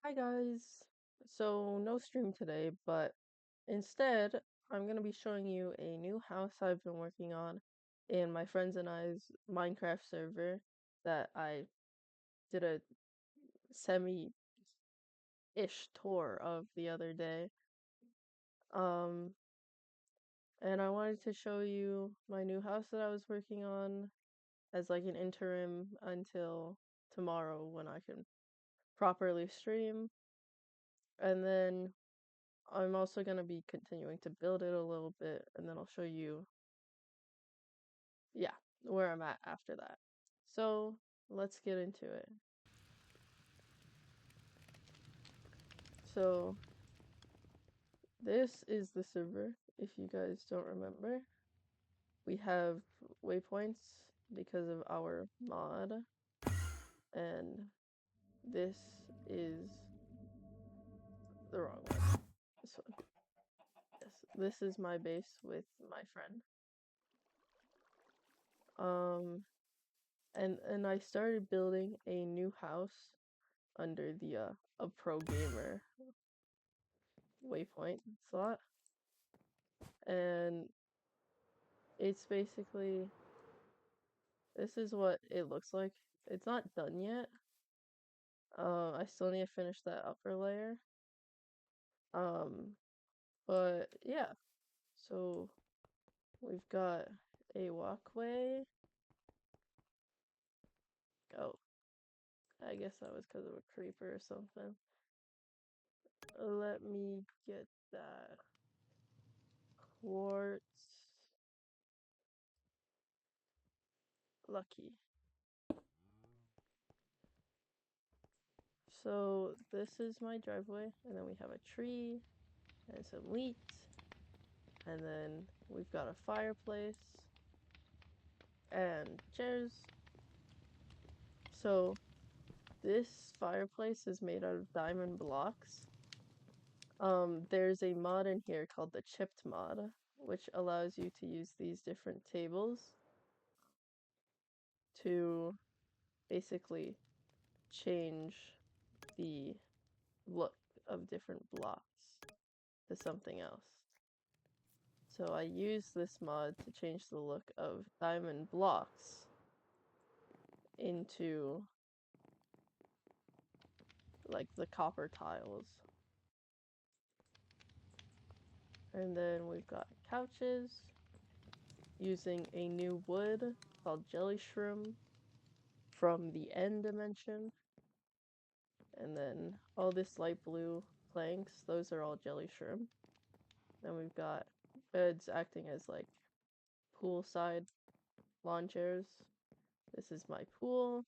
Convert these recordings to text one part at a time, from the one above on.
Hi guys. So no stream today, but instead I'm gonna be showing you a new house I've been working on in my friends and I's Minecraft server that I did a semi-ish tour of the other day. Um, and I wanted to show you my new house that I was working on as like an interim until tomorrow when I can properly stream. And then I'm also going to be continuing to build it a little bit, and then I'll show you, yeah, where I'm at after that. So let's get into it. So this is the server, if you guys don't remember. We have waypoints because of our mod, and this is the wrong one. This one. Yes, this is my base with my friend. And I started building a new house under the a pro gamer waypoint slot, and it's basically this is what it looks like. It's not done yet. I still need to finish that upper layer. Um, but yeah, so we've got a walkway. Oh, I guess that was because of a creeper or something. Let me get that quartz. Lucky. So this is my driveway, and then we have a tree and some wheat, and then we've got a fireplace and chairs. So this fireplace is made out of diamond blocks. There's a mod in here called the chipped mod, which allows you to use these different tables to basically change the look of different blocks to something else. So I use this mod to change the look of diamond blocks into like the copper tiles. And then we've got couches using a new wood called jelly shroom from the end dimension. And then all this light blue planks, those are all jelly shroom. Then we've got beds acting as like poolside lawn chairs. This is my pool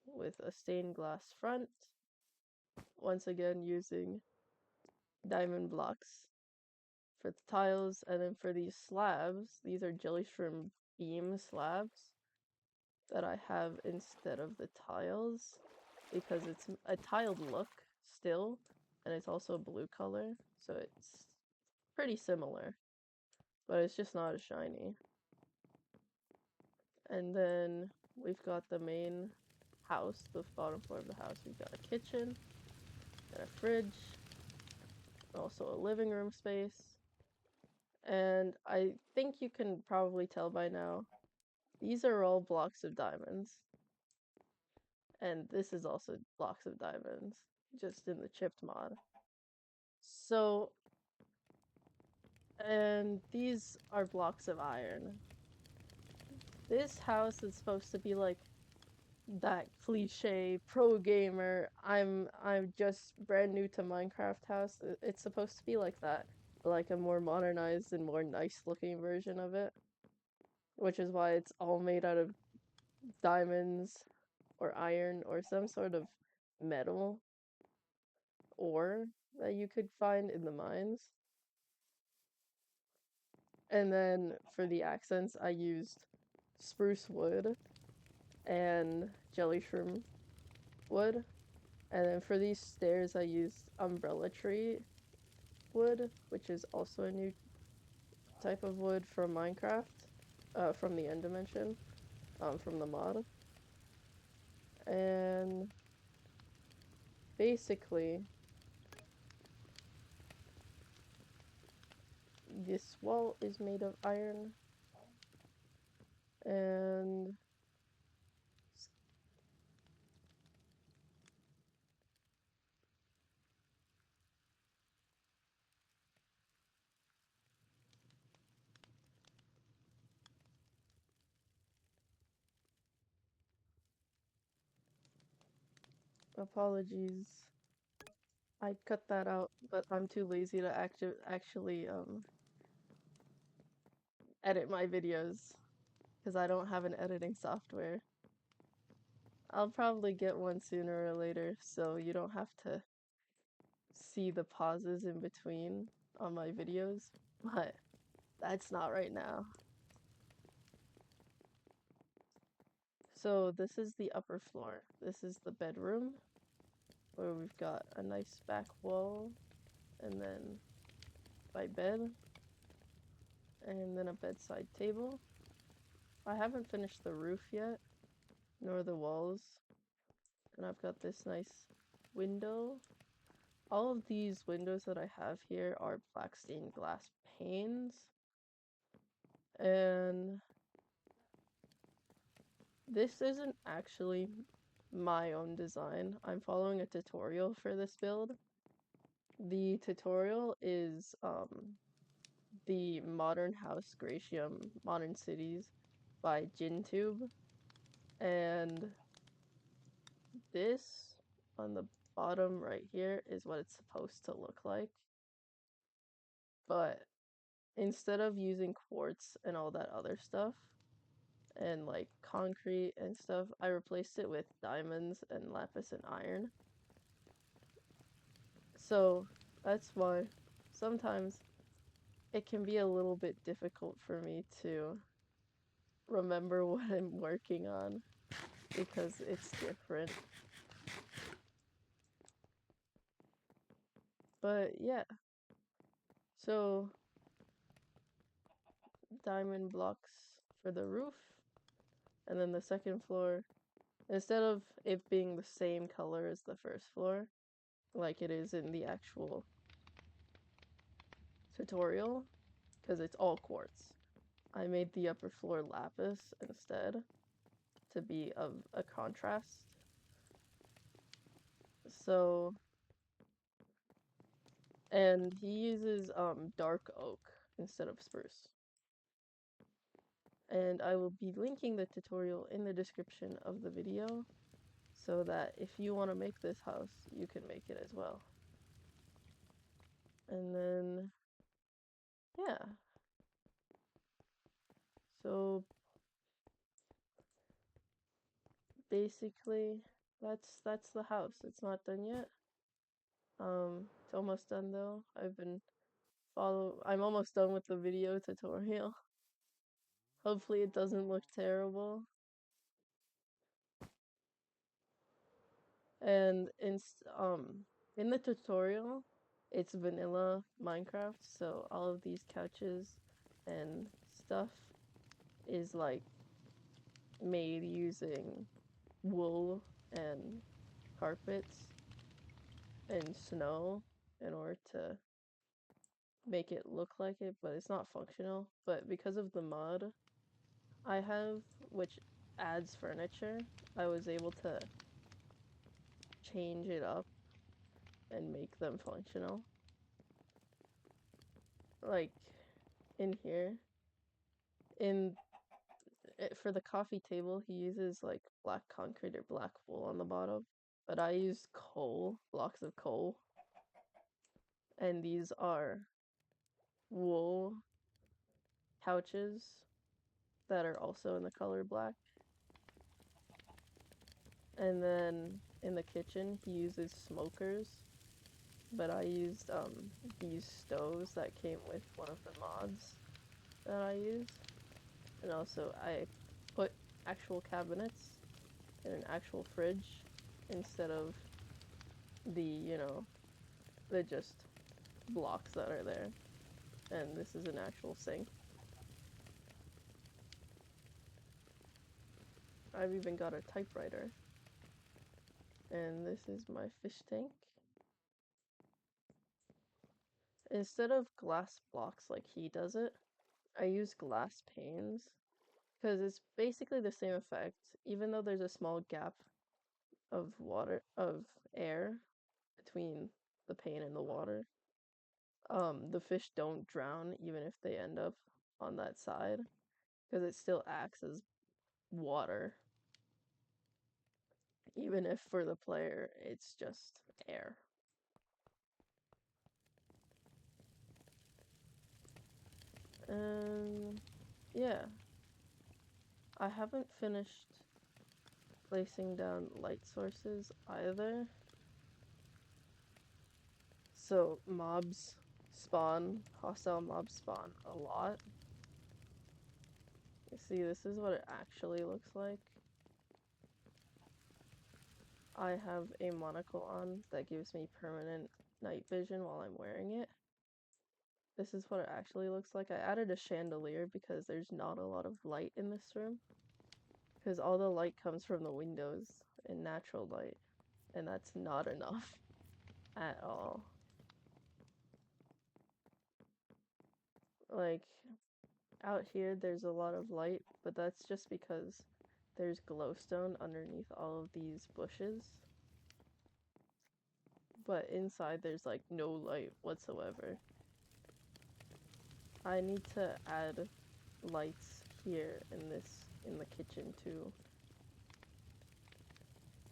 with a stained glass front. Once again using diamond blocks for the tiles, and then for these slabs, these are jelly shroom beam slabs that I have instead of the tiles because it's a tiled look still, and it's also blue color, so it's pretty similar, but it's just not as shiny. And then we've got the main house, the bottom floor of the house. We've got a kitchen and a fridge, also a living room space. And I think you can probably tell by now, these are all blocks of diamonds. And this is also blocks of diamonds, just in the chipped mod. So, and these are blocks of iron. This house is supposed to be like that cliche pro gamer, I'm just brand new to Minecraft house. It's supposed to be like that, like a more modernized and more nice looking version of it, which is why it's all made out of diamonds or iron or some sort of metal ore that you could find in the mines. And then for the accents, I used spruce wood and jelly shroom wood. And then for these stairs, I used umbrella tree wood, which is also a new type of wood from Minecraft, from the end dimension, from the mod. And basically, this wall is made of iron, and apologies. I cut that out, but I'm too lazy to actually edit my videos because I don't have an editing software. I'll probably get one sooner or later, so you don't have to see the pauses in between on my videos, but that's not right now. So this is the upper floor. This is the bedroom, where we've got a nice back wall, and then my bed, and then a bedside table. I haven't finished the roof yet, nor the walls, and I've got this nice window. All of these windows that I have here are black stained glass panes, and this isn't actually my own design. I'm following a tutorial for this build. The tutorial is the Modern House Gratium Modern Cities by GinTube, and this on the bottom right here is what it's supposed to look like. But instead of using quartz and all that other stuff, and like concrete and stuff, I replaced it with diamonds and lapis and iron. So that's why sometimes it can be a little bit difficult for me to remember what I'm working on because it's different. But yeah, so diamond blocks for the roof, and then the second floor, instead of it being the same color as the first floor, like it is in the actual tutorial, because it's all quartz, I made the upper floor lapis instead to be of a contrast. So, and he uses dark oak instead of spruce. And I will be linking the tutorial in the description of the video so that if you want to make this house, you can make it as well. And then, yeah. So basically, that's the house. It's not done yet. It's almost done though. I'm almost done with the video tutorial. Hopefully it doesn't look terrible. And in the tutorial, it's vanilla Minecraft, so all of these couches and stuff is like made using wool and carpets and snow in order to make it look like it, but it's not functional. But because of the mod I have, which adds furniture, I was able to change it up and make them functional. Like in here, in for the coffee table, he uses like black concrete or black wool on the bottom, but I used coal, blocks of coal, and these are wool couches that are also in the color black. And then in the kitchen, he uses smokers, but I used these stoves that came with one of the mods that I use. And also I put actual cabinets in an actual fridge instead of the, the just blocks that are there. And this is an actual sink. I've even got a typewriter. And this is my fish tank. Instead of glass blocks like he does it, I use glass panes because it's basically the same effect, even though there's a small gap of air between the pane and the water. The fish don't drown even if they end up on that side because it still acts as water, even if for the player it's just air. And yeah, I haven't finished placing down light sources either. So hostile mobs spawn a lot. You see, this is what it actually looks like. I have a monocle on that gives me permanent night vision while I'm wearing it. This is what it actually looks like. I added a chandelier because there's not a lot of light in this room. Because all the light comes from the windows in natural light. And that's not enough at all. Like, out here there's a lot of light, but that's just because there's glowstone underneath all of these bushes. But inside there's like no light whatsoever. I need to add lights here in the kitchen too.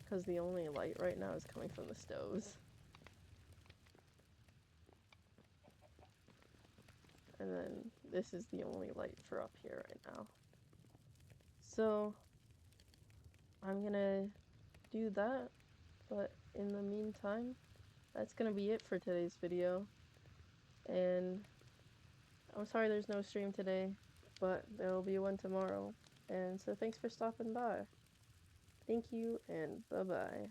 Because the only light right now is coming from the stoves. And then this is the only light for up here right now. So I'm gonna do that, but in the meantime, that's gonna be it for today's video. And I'm sorry there's no stream today, but there will be one tomorrow. And so thanks for stopping by. Thank you, and bye-bye.